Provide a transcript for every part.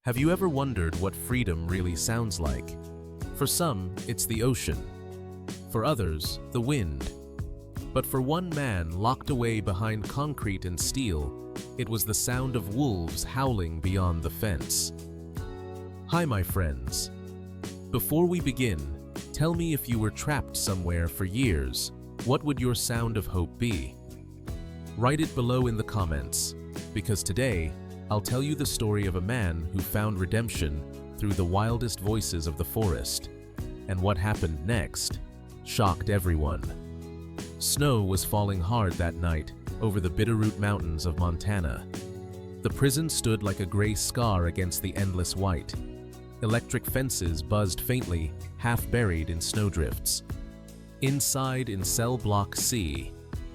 Have you ever wondered what freedom really sounds like? For some, it's the ocean. For others, the wind. But for one man locked away behind concrete and steel, it was the sound of wolves howling beyond the fence. Hi, my friends. Before we begin, tell me if you were trapped somewhere for years, what would your sound of hope be? Write it below in the comments, because today, I'll tell you the story of a man who found redemption through the wildest voices of the forest. And what happened next shocked everyone. Snow was falling hard that night over the Bitterroot Mountains of Montana. The prison stood like a gray scar against the endless white. Electric fences buzzed faintly, half buried in snowdrifts. Inside in cell block C,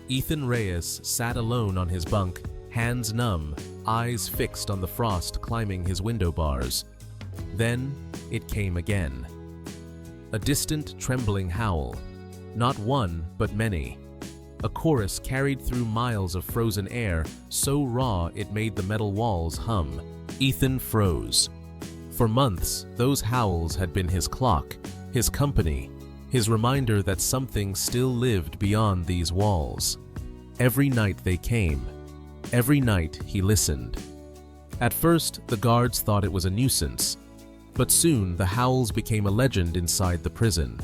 Ethan Reyes sat alone on his bunk, hands numb, eyes fixed on the frost climbing his window bars. Then it came again. A distant, trembling howl. Not one, but many. A chorus carried through miles of frozen air, so raw it made the metal walls hum. Ethan froze. For months, those howls had been his clock, his company, his reminder that something still lived beyond these walls. Every night they came. Every night he listened. At first, the guards thought it was a nuisance, but soon the howls became a legend inside the prison.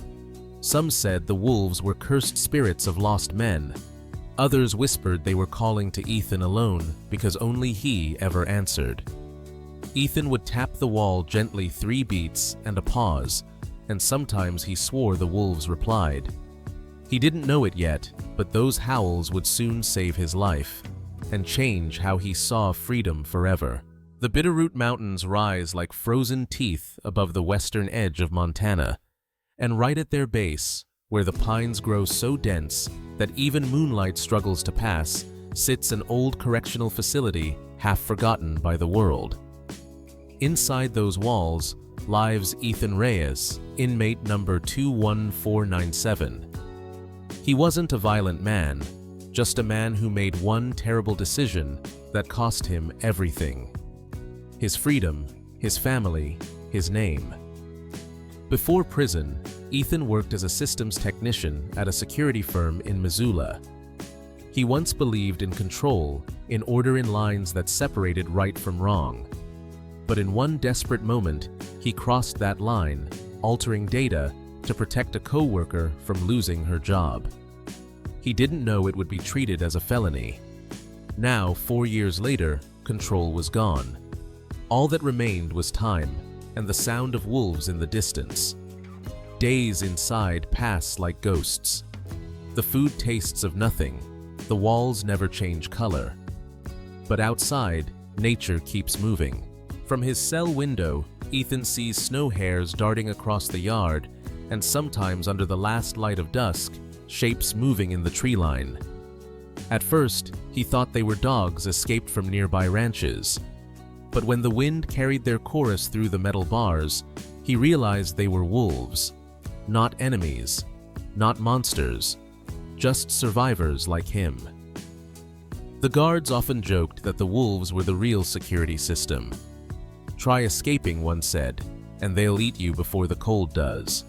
Some said the wolves were cursed spirits of lost men. Others whispered they were calling to Ethan alone because only he ever answered. Ethan would tap the wall gently 3 beats and a pause, and sometimes he swore the wolves replied. He didn't know it yet, but those howls would soon save his life and change how he saw freedom forever. The Bitterroot Mountains rise like frozen teeth above the western edge of Montana, and right at their base, where the pines grow so dense that even moonlight struggles to pass, sits an old correctional facility half forgotten by the world. Inside those walls lives Ethan Reyes, inmate number 21497. He wasn't a violent man, just a man who made one terrible decision that cost him everything. His freedom, his family, his name. Before prison, Ethan worked as a systems technician at a security firm in Missoula. He once believed in control, in order in lines that separated right from wrong. But in one desperate moment, he crossed that line, altering data to protect a co-worker from losing her job. He didn't know it would be treated as a felony. Now, 4 years later, control was gone. All that remained was time and the sound of wolves in the distance. Days inside pass like ghosts. The food tastes of nothing. The walls never change color. But outside, nature keeps moving. From his cell window, Ethan sees snow hares darting across the yard, and sometimes under the last light of dusk, shapes moving in the tree line. At first, he thought they were dogs escaped from nearby ranches. But when the wind carried their chorus through the metal bars, he realized they were wolves. Not enemies, not monsters, just survivors like him. The guards often joked that the wolves were the real security system. Try escaping, one said, and they'll eat you before the cold does.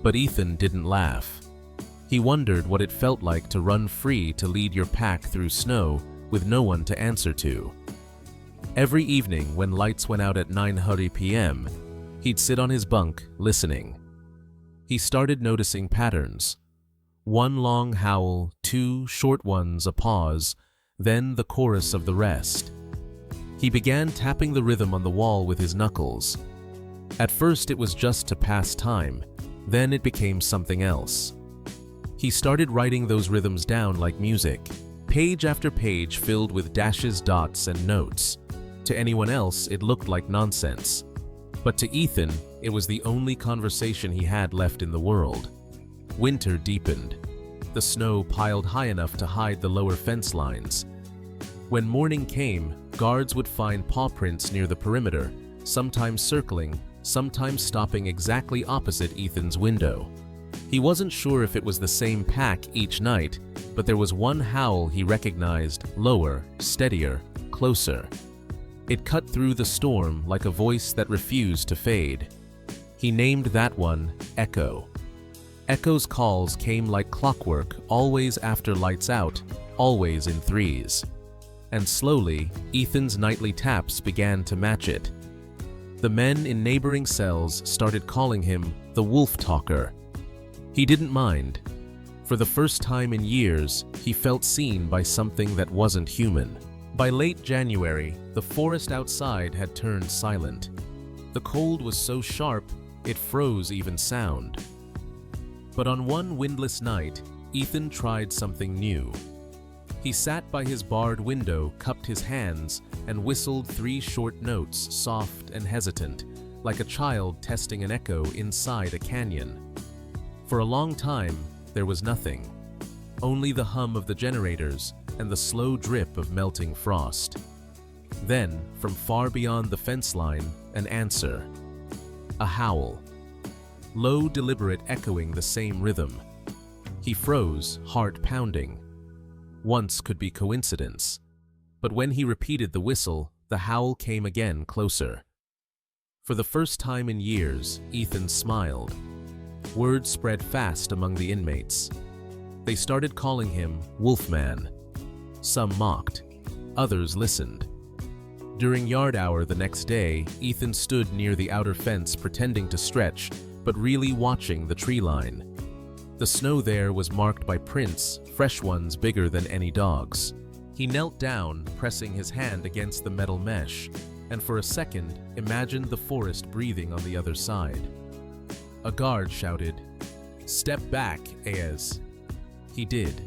But Ethan didn't laugh. He wondered what it felt like to run free to lead your pack through snow with no one to answer to. Every evening when lights went out at 9:30 p.m., he'd sit on his bunk listening. He started noticing patterns. 1 long howl, 2 short ones, a pause, then the chorus of the rest. He began tapping the rhythm on the wall with his knuckles. At first it was just to pass time, then it became something else. He started writing those rhythms down like music, page after page filled with dashes, dots, and notes. To anyone else, it looked like nonsense. But to Ethan, it was the only conversation he had left in the world. Winter deepened. The snow piled high enough to hide the lower fence lines. When morning came, guards would find paw prints near the perimeter, sometimes circling, sometimes stopping exactly opposite Ethan's window. He wasn't sure if it was the same pack each night, but there was one howl he recognized, lower, steadier, closer. It cut through the storm like a voice that refused to fade. He named that one Echo. Echo's calls came like clockwork, always after lights out, always in threes. And slowly, Ethan's nightly taps began to match it. The men in neighboring cells started calling him the Wolf Talker. He didn't mind. For the first time in years, he felt seen by something that wasn't human. By late January, the forest outside had turned silent. The cold was so sharp, it froze even sound. But on one windless night, Ethan tried something new. He sat by his barred window, cupped his hands, and whistled 3 short notes, soft and hesitant, like a child testing an echo inside a canyon. For a long time, there was nothing. Only the hum of the generators and the slow drip of melting frost. Then, from far beyond the fence line, an answer. A howl. Low, deliberate, echoing the same rhythm. He froze, heart pounding. Once could be coincidence. But when he repeated the whistle, the howl came again, closer. For the first time in years, Ethan smiled. Word spread fast among the inmates. They started calling him Wolfman. Some mocked. Others listened. During yard hour the next day, Ethan stood near the outer fence pretending to stretch, but really watching the tree line. The snow there was marked by prints, fresh ones bigger than any dog's. He knelt down, pressing his hand against the metal mesh, and for a second imagined the forest breathing on the other side. A guard shouted, "Step back, Aez." He did,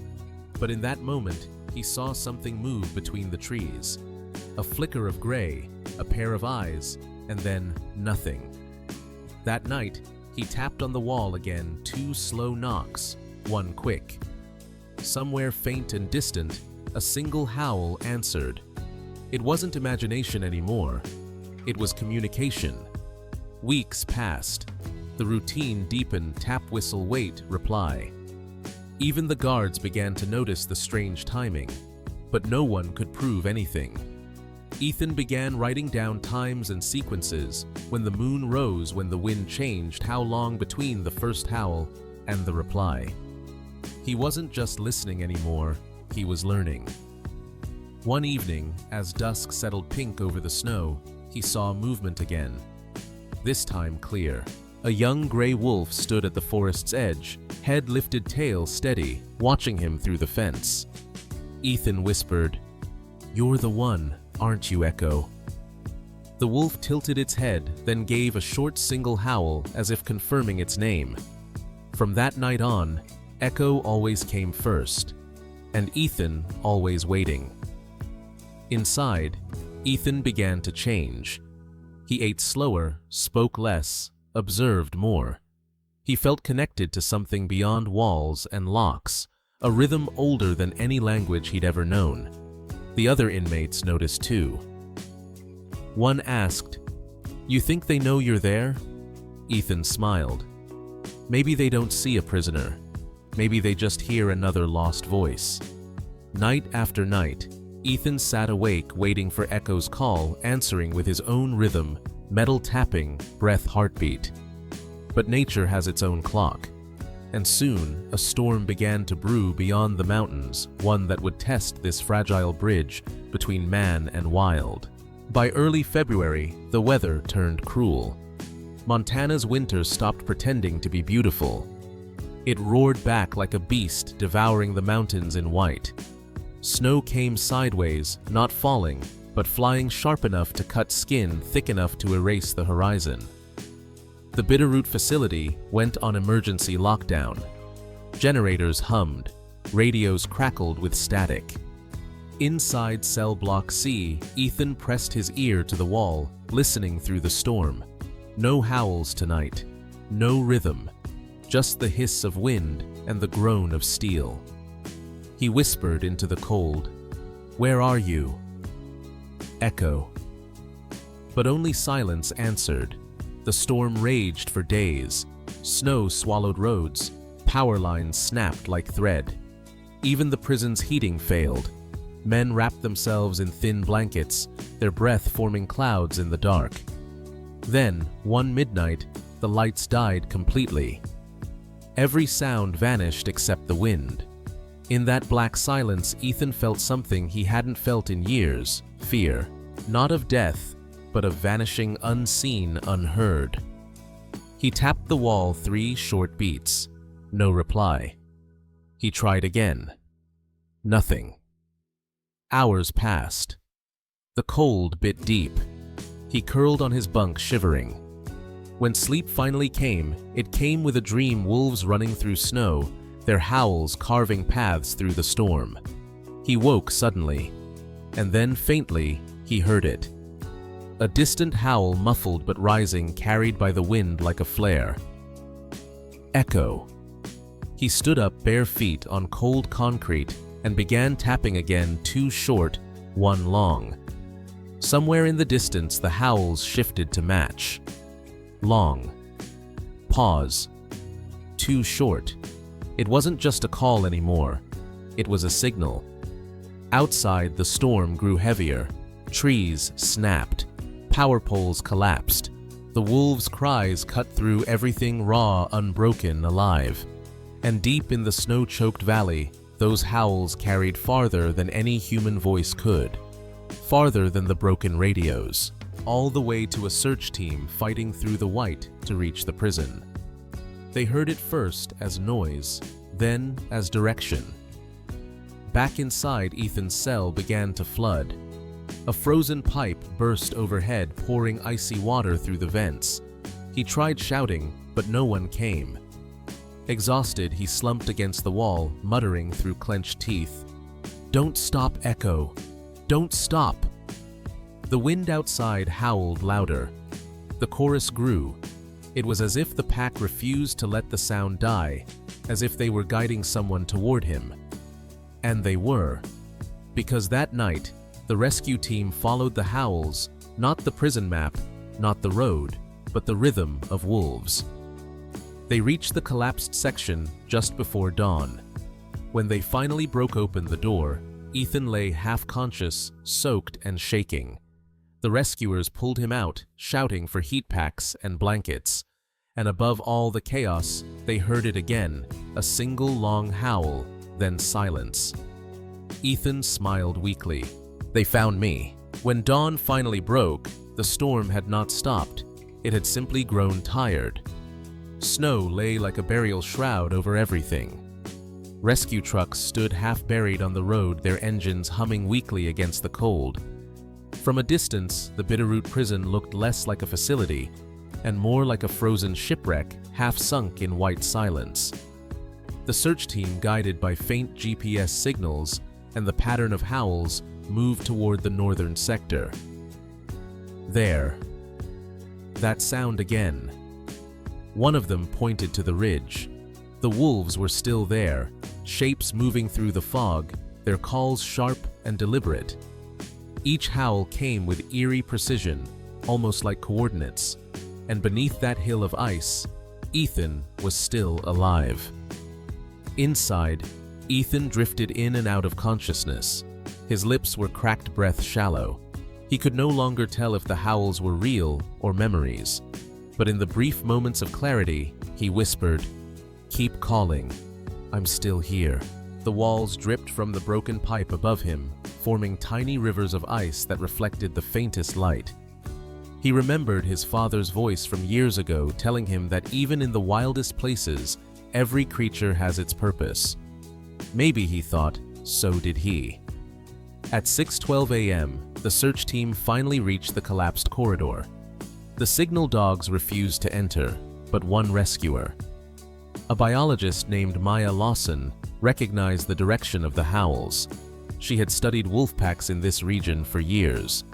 but in that moment he saw something move between the trees. A flicker of gray, a pair of eyes, and then nothing. That night, he tapped on the wall again, 2 slow knocks, one quick. Somewhere faint and distant, a single howl answered. It wasn't imagination anymore. It was communication. Weeks passed. The routine deepened, tap, whistle, wait, reply. Even the guards began to notice the strange timing, but no one could prove anything. Ethan began writing down times and sequences, when the moon rose, when the wind changed, how long between the first howl and the reply. He wasn't just listening anymore, he was learning. One evening, as dusk settled pink over the snow, he saw movement again. This time clear. A young gray wolf stood at the forest's edge, head lifted, tail steady, watching him through the fence. Ethan whispered, "You're the one, aren't you, Echo?" The wolf tilted its head, then gave a short single howl as if confirming its name. From that night on, Echo always came first, and Ethan always waiting. Inside, Ethan began to change. He ate slower, spoke less, observed more. He felt connected to something beyond walls and locks, a rhythm older than any language he'd ever known. The other inmates noticed too. One asked, "You think they know you're there?" Ethan smiled. Maybe they don't see a prisoner. Maybe they just hear another lost voice. Night after night, Ethan sat awake waiting for Echo's call, answering with his own rhythm, metal tapping, breath, heartbeat. But nature has its own clock. And soon, a storm began to brew beyond the mountains, one that would test this fragile bridge between man and wild. By early February, the weather turned cruel. Montana's winter stopped pretending to be beautiful. It roared back like a beast, devouring the mountains in white. Snow came sideways, not falling, but flying sharp enough to cut skin, thick enough to erase the horizon. The Bitterroot facility went on emergency lockdown. Generators hummed, radios crackled with static. Inside cell block C, Ethan pressed his ear to the wall, listening through the storm. No howls tonight, no rhythm, just the hiss of wind and the groan of steel. He whispered into the cold, "Where are you?" Echo. But only silence answered. The storm raged for days. Snow swallowed roads. Power lines snapped like thread. Even the prison's heating failed. Men wrapped themselves in thin blankets, their breath forming clouds in the dark. Then, one midnight, the lights died completely. Every sound vanished except the wind. In that black silence, Ethan felt something he hadn't felt in years: fear. Not of death, but of vanishing unseen, unheard. He tapped the wall 3 short beats. No reply. He tried again. Nothing. Hours passed. The cold bit deep. He curled on his bunk, shivering. When sleep finally came, it came with a dream: wolves running through snow, their howls carving paths through the storm. He woke suddenly, and then faintly he heard it. A distant howl, muffled but rising, carried by the wind like a flare. Echo. He stood up, bare feet on cold concrete, and began tapping again, 2 short, 1 long. Somewhere in the distance, the howls shifted to match. Long. Pause. 2 short. It wasn't just a call anymore. It was a signal. Outside, the storm grew heavier. Trees snapped. Power poles collapsed. The wolves' cries cut through everything raw, unbroken, alive. And deep in the snow-choked valley, those howls carried farther than any human voice could. Farther than the broken radios. All the way to a search team fighting through the white to reach the prison. They heard it first as noise, then as direction. Back inside, Ethan's cell began to flood. A frozen pipe burst overhead, pouring icy water through the vents. He tried shouting, but no one came. Exhausted, he slumped against the wall, muttering through clenched teeth, "Don't stop, Echo. Don't stop." The wind outside howled louder. The chorus grew. It was as if the pack refused to let the sound die, as if they were guiding someone toward him. And they were. Because that night, the rescue team followed the howls, not the prison map, not the road, but the rhythm of wolves. They reached the collapsed section just before dawn. When they finally broke open the door, Ethan lay half-conscious, soaked and shaking. The rescuers pulled him out, shouting for heat packs and blankets. And above all the chaos, they heard it again, a single long howl, then silence. Ethan smiled weakly. They found me. When dawn finally broke, the storm had not stopped. It had simply grown tired. Snow lay like a burial shroud over everything. Rescue trucks stood half-buried on the road, their engines humming weakly against the cold. From a distance, the Bitterroot prison looked less like a facility and more like a frozen shipwreck, half-sunk in white silence. The search team, guided by faint GPS signals and the pattern of howls, moved toward the northern sector. There. That sound again. One of them pointed to the ridge. The wolves were still there, shapes moving through the fog, their calls sharp and deliberate. Each howl came with eerie precision, almost like coordinates. And beneath that hill of ice, Ethan was still alive. Inside, Ethan drifted in and out of consciousness. His lips were cracked breath shallow. He could no longer tell if the howls were real or memories. But in the brief moments of clarity, he whispered, "Keep calling. I'm still here." The walls dripped from the broken pipe above him, forming tiny rivers of ice that reflected the faintest light. He remembered his father's voice from years ago, telling him that even in the wildest places, every creature has its purpose. Maybe, he thought, so did he. At 6:12 a.m., the search team finally reached the collapsed corridor. The signal dogs refused to enter, but one rescuer. A biologist named Maya Lawson recognized the direction of the howls. She had studied wolf packs in this region for years.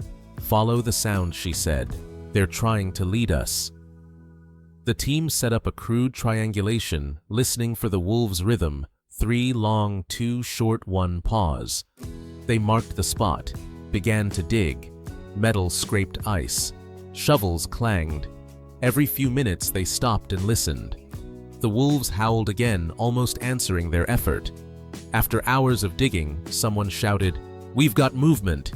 "Follow the sound," she said. "They're trying to lead us." The team set up a crude triangulation, listening for the wolves' rhythm, 3 long, 2 short, 1 pause. They marked the spot, began to dig. Metal scraped ice. Shovels clanged. Every few minutes they stopped and listened. The wolves howled again, almost answering their effort. After hours of digging, someone shouted, "We've got movement."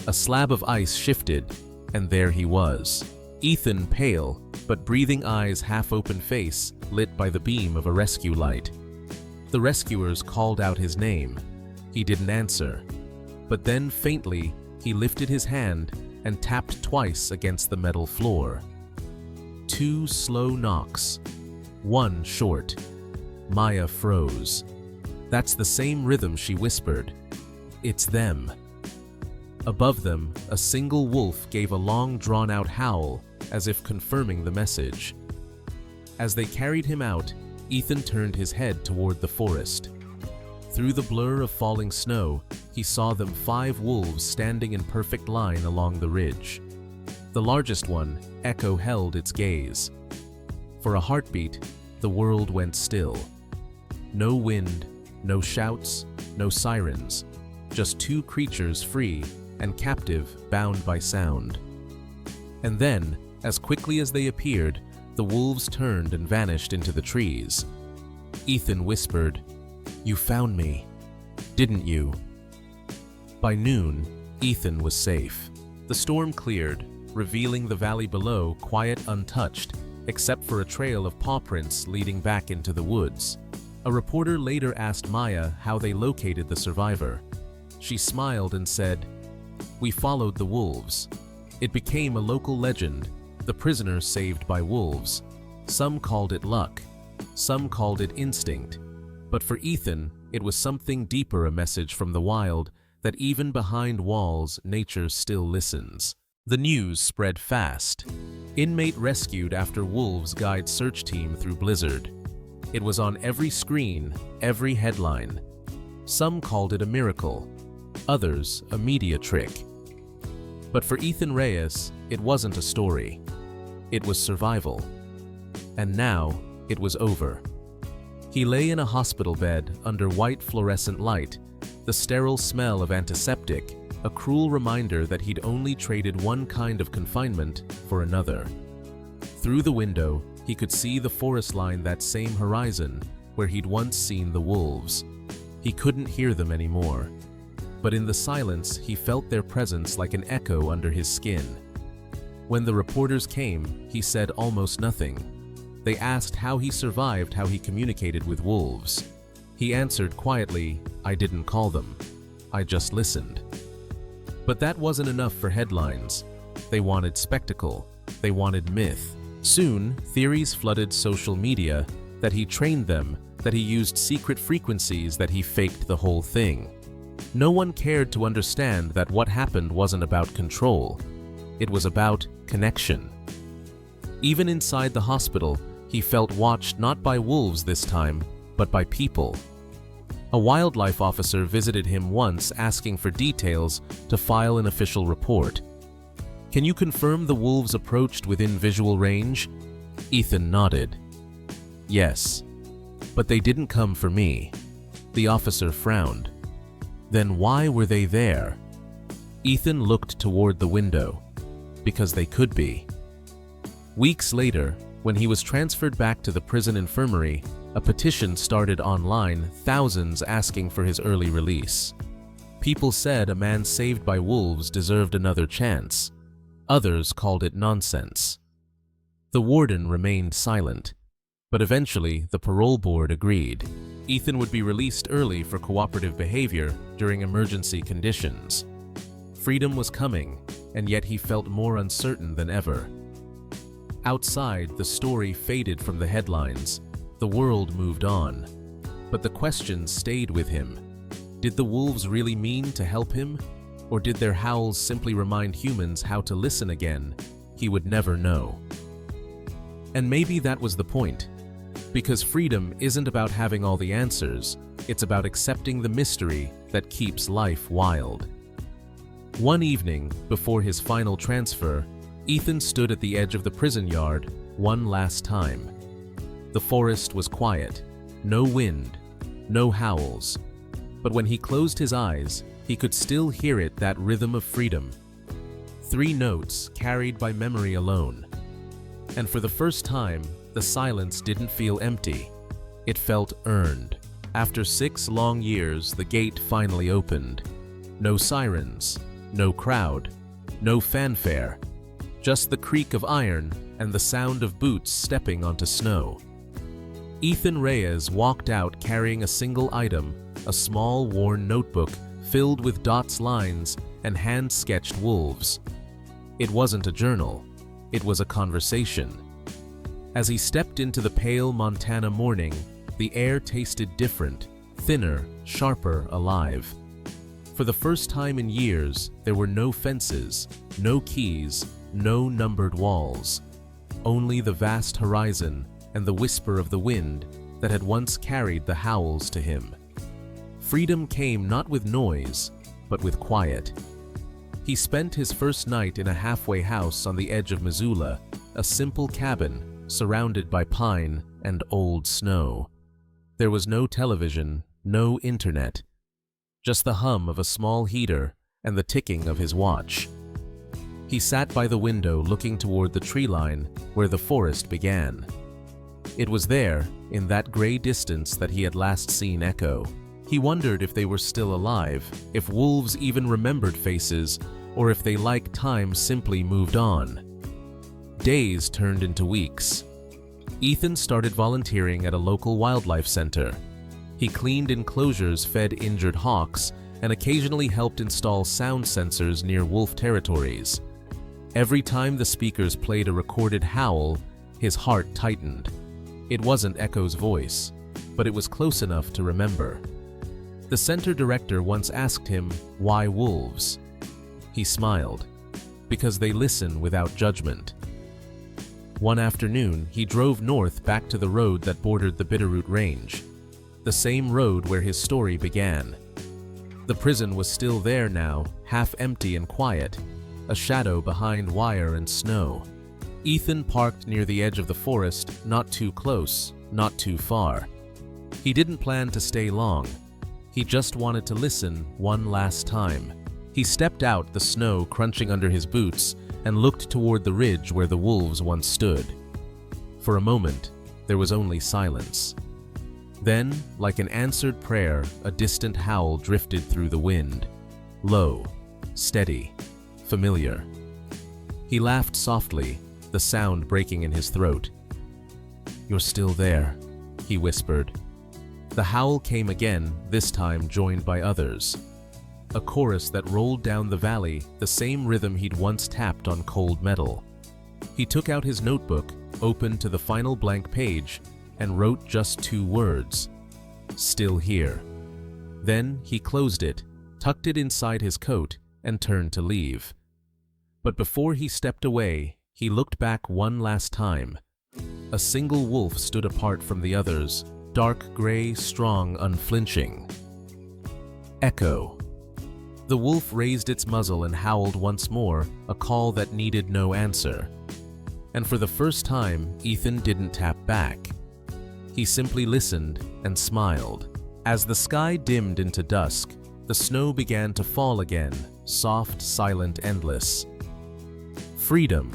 A slab of ice shifted, and there he was. Ethan, pale, but breathing eyes, half-open face, lit by the beam of a rescue light. The rescuers called out his name. He didn't answer. But then, faintly, he lifted his hand and tapped twice against the metal floor. 2 slow knocks, 1 short. Maya froze. "That's the same rhythm," she whispered. "It's them." Above them, a single wolf gave a long, drawn-out howl, as if confirming the message. As they carried him out, Ethan turned his head toward the forest. Through the blur of falling snow, he saw them 5 wolves standing in perfect line along the ridge. The largest one, Echo, held its gaze. For a heartbeat, the world went still. No wind, no shouts, no sirens, just 2 creatures free and captive, bound by sound. And then, as quickly as they appeared, the wolves turned and vanished into the trees. Ethan whispered, "You found me, didn't you?" By noon, Ethan was safe. The storm cleared, revealing the valley below quiet, untouched, except for a trail of paw prints leading back into the woods. A reporter later asked Maya how they located the survivor. She smiled and said, "We followed the wolves. It became a local legend, the prisoner saved by wolves. Some called it luck, some called it instinct. But for Ethan, it was something deeper, a message from the wild that even behind walls, nature still listens." The news spread fast. Inmate rescued after wolves guide search team through blizzard. It was on every screen, every headline. Some called it a miracle, others a media trick. But for Ethan Reyes, it wasn't a story. It was survival. And now, it was over. He lay in a hospital bed under white fluorescent light, the sterile smell of antiseptic, a cruel reminder that he'd only traded one kind of confinement for another. Through the window, he could see the forest line, that same horizon where he'd once seen the wolves. He couldn't hear them anymore. But in the silence, he felt their presence like an echo under his skin. When the reporters came, he said almost nothing. They asked how he survived, how he communicated with wolves. He answered quietly, "I didn't call them. I just listened." But that wasn't enough for headlines. They wanted spectacle. They wanted myth. Soon, theories flooded social media, that he trained them, that he used secret frequencies, that he faked the whole thing. No one cared to understand that what happened wasn't about control. It was about connection. Even inside the hospital, he felt watched, not by wolves this time, but by people. A wildlife officer visited him once, asking for details to file an official report. "Can you confirm the wolves approached within visual range?" Ethan nodded. "Yes, but they didn't come for me." The officer frowned. "Then why were they there?" Ethan looked toward the window. Because they could be. Weeks later, when he was transferred back to the prison infirmary, a petition started online, thousands asking for his early release. People said a man saved by wolves deserved another chance. Others called it nonsense. The warden remained silent, but eventually the parole board agreed. Ethan would be released early for cooperative behavior during emergency conditions. Freedom was coming, and yet he felt more uncertain than ever. Outside, the story faded from the headlines. The world moved on. But the questions stayed with him. Did the wolves really mean to help him? Or did their howls simply remind humans how to listen again? He would never know. And maybe that was the point. Because freedom isn't about having all the answers, it's about accepting the mystery that keeps life wild. One evening, before his final transfer, Ethan stood at the edge of the prison yard one last time. The forest was quiet, no wind, no howls. But when he closed his eyes, he could still hear it, that rhythm of freedom. 3 notes carried by memory alone. And for the first time, the silence didn't feel empty. It felt earned. After 6 long years, the gate finally opened. No sirens, no crowd, no fanfare, just the creak of iron and the sound of boots stepping onto snow. Ethan Reyes walked out carrying a single item, a small worn notebook filled with dots, lines, and hand-sketched wolves. It wasn't a journal, it was a conversation. As he stepped into the pale Montana morning, the air tasted different, thinner, sharper, alive. For the first time in years, there were no fences, no keys, no numbered walls. Only the vast horizon and the whisper of the wind that had once carried the howls to him. Freedom came not with noise, but with quiet. He spent his first night in a halfway house on the edge of Missoula, a simple cabin surrounded by pine and old snow. There was no television, no internet, just the hum of a small heater and the ticking of his watch. He sat by the window looking toward the tree line where the forest began. It was there, in that gray distance, that he had last seen Echo. He wondered if they were still alive, if wolves even remembered faces, or if they, like time, simply moved on. Days turned into weeks. Ethan started volunteering at a local wildlife center. He cleaned enclosures, fed injured hawks, and occasionally helped install sound sensors near wolf territories. Every time the speakers played a recorded howl, his heart tightened. It wasn't Echo's voice, but it was close enough to remember. The center director once asked him, "Why wolves?" He smiled, "Because they listen without judgment." One afternoon, he drove north back to the road that bordered the Bitterroot Range, the same road where his story began. The prison was still there now, half empty and quiet, a shadow behind wire and snow. Ethan parked near the edge of the forest, not too close, not too far. He didn't plan to stay long. He just wanted to listen one last time. He stepped out, the snow crunching under his boots, and looked toward the ridge where the wolves once stood. For a moment, there was only silence. Then, like an answered prayer, a distant howl drifted through the wind. Low, steady, familiar. He laughed softly, the sound breaking in his throat. "You're still there," he whispered. The howl came again, this time joined by others. A chorus that rolled down the valley, the same rhythm he'd once tapped on cold metal. He took out his notebook, opened to the final blank page, and wrote just 2 words: "Still here." Then he closed it, tucked it inside his coat, and turned to leave. But before he stepped away, he looked back one last time. A single wolf stood apart from the others, dark gray, strong, unflinching. Echo. The wolf raised its muzzle and howled once more, a call that needed no answer. And for the first time, Ethan didn't tap back. He simply listened and smiled. As the sky dimmed into dusk, the snow began to fall again, soft, silent, endless. Freedom.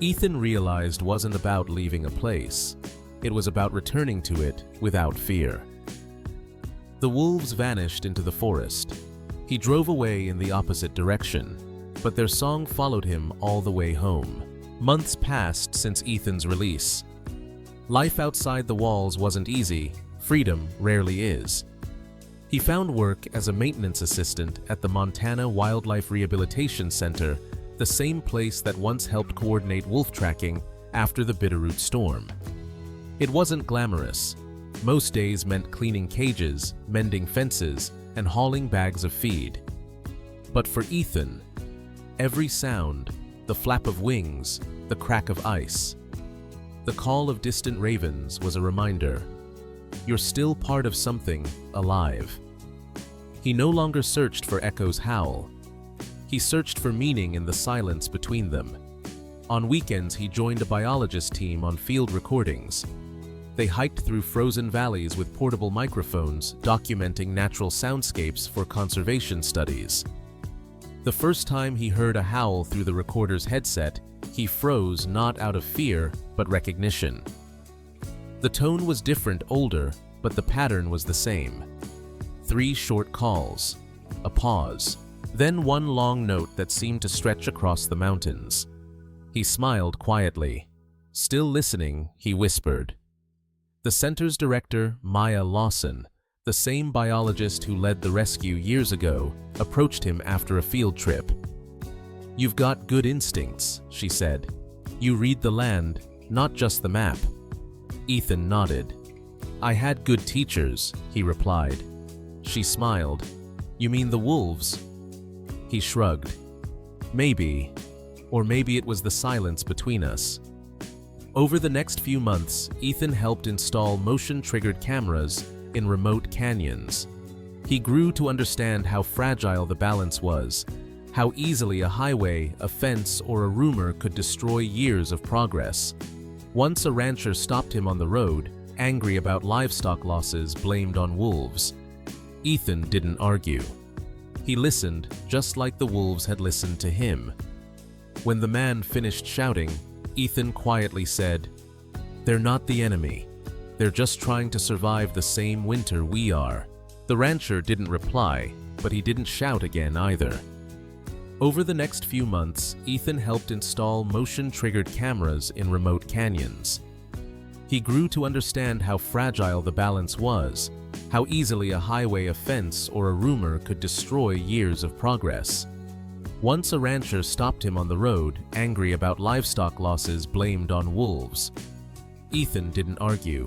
Ethan realized wasn't about leaving a place. It was about returning to it without fear. The wolves vanished into the forest. He drove away in the opposite direction, but their song followed him all the way home. Months passed since Ethan's release. Life outside the walls wasn't easy. Freedom rarely is. He found work as a maintenance assistant at the Montana Wildlife Rehabilitation Center, the same place that once helped coordinate wolf tracking after the Bitterroot storm. It wasn't glamorous. Most days meant cleaning cages, mending fences, and hauling bags of feed. But for Ethan, every sound, the flap of wings, the crack of ice, the call of distant ravens was a reminder. You're still part of something alive. He no longer searched for Echo's howl. He searched for meaning in the silence between them. On weekends, he joined a biologist team on field recordings. They hiked through frozen valleys with portable microphones, documenting natural soundscapes for conservation studies. The first time he heard a howl through the recorder's headset, he froze, not out of fear, but recognition. The tone was different, older, but the pattern was the same. 3 short calls, A pause. Then one long note that seemed to stretch across the mountains. He smiled quietly. Still listening, he whispered. The center's director, Maya Lawson, the same biologist who led the rescue years ago, approached him after a field trip. "You've got good instincts," she said. "You read the land, not just the map." Ethan nodded. "I had good teachers," he replied. She smiled. "You mean the wolves?" He shrugged. "Maybe. Or maybe it was the silence between us." Over the next few months, Ethan helped install motion-triggered cameras in remote canyons. He grew to understand how fragile the balance was, how easily a highway, a fence, or a rumor could destroy years of progress. Once a rancher stopped him on the road, angry about livestock losses blamed on wolves. Ethan didn't argue. He listened, just like the wolves had listened to him. When the man finished shouting, Ethan quietly said, "They're not the enemy. They're just trying to survive the same winter we are." The rancher didn't reply, but he didn't shout again either. Over the next few months, Ethan helped install motion-triggered cameras in remote canyons. He grew to understand how fragile the balance was, how easily a highway, a fence, or a rumor could destroy years of progress. Once a rancher stopped him on the road, angry about livestock losses blamed on wolves. Ethan didn't argue.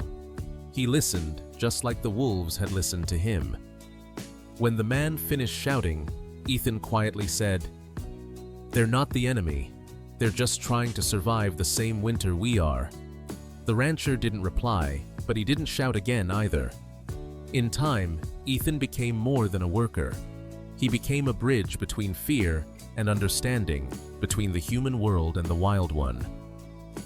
He listened, just like the wolves had listened to him. When the man finished shouting, Ethan quietly said, "They're not the enemy. They're just trying to survive the same winter we are." The rancher didn't reply, but he didn't shout again either. In time, Ethan became more than a worker. He became a bridge between fear and understanding, between the human world and the wild one.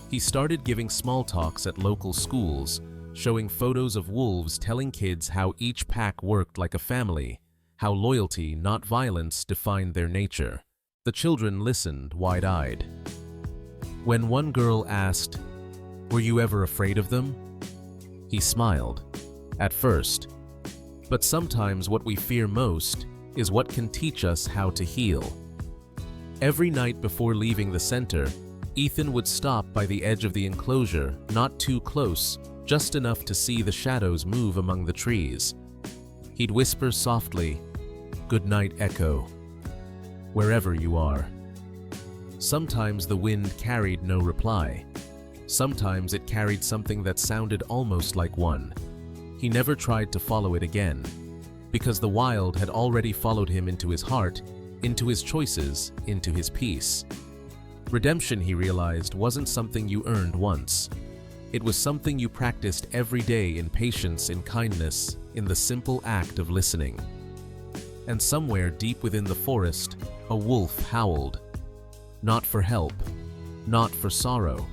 He started giving small talks at local schools, showing photos of wolves, telling kids how each pack worked like a family, how loyalty, not violence, defined their nature. The children listened wide-eyed. When one girl asked, "Were you ever afraid of them?" he smiled. At first. But sometimes what we fear most is what can teach us how to heal. Every night before leaving the center, Ethan would stop by the edge of the enclosure, not too close, just enough to see the shadows move among the trees. He'd whisper softly, "Good night, Echo," wherever you are. Sometimes the wind carried no reply. Sometimes it carried something that sounded almost like one. He never tried to follow it again, because the wild had already followed him into his heart, into his choices, into his peace. Redemption, he realized, wasn't something you earned once. It was something you practiced every day in patience, in kindness, in the simple act of listening. And somewhere deep within the forest, a wolf howled. Not for help, not for sorrow,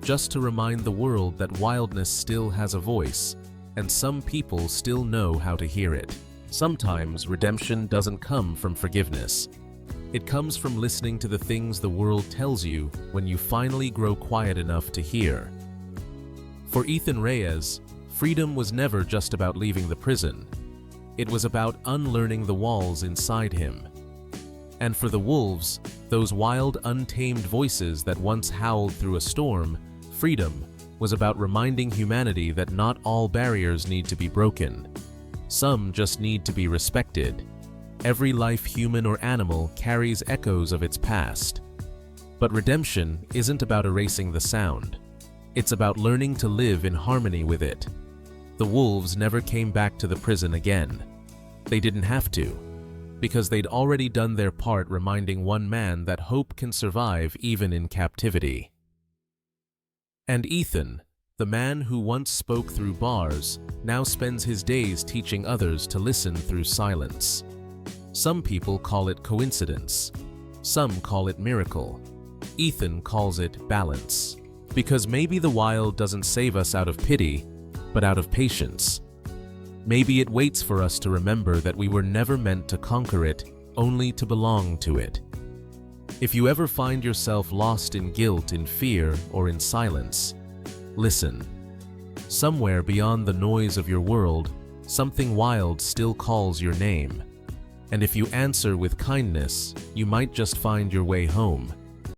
just to remind the world that wildness still has a voice, and some people still know how to hear it. Sometimes redemption doesn't come from forgiveness. It comes from listening to the things the world tells you when you finally grow quiet enough to hear. For Ethan Reyes, freedom was never just about leaving the prison. It was about unlearning the walls inside him. And for the wolves, those wild, untamed voices that once howled through a storm, freedom was about reminding humanity that not all barriers need to be broken. Some just need to be respected. Every life, human or animal, carries echoes of its past. But redemption isn't about erasing the sound. It's about learning to live in harmony with it. The wolves never came back to the prison again. They didn't have to, because they'd already done their part, reminding one man that hope can survive even in captivity. And Ethan, the man who once spoke through bars, now spends his days teaching others to listen through silence. Some people call it coincidence. Some call it miracle. Ethan calls it balance. Because maybe the wild doesn't save us out of pity, but out of patience. Maybe it waits for us to remember that we were never meant to conquer it, only to belong to it. If you ever find yourself lost in guilt, in fear, or in silence, listen. Somewhere beyond the noise of your world, something wild still calls your name. And if you answer with kindness, you might just find your way home.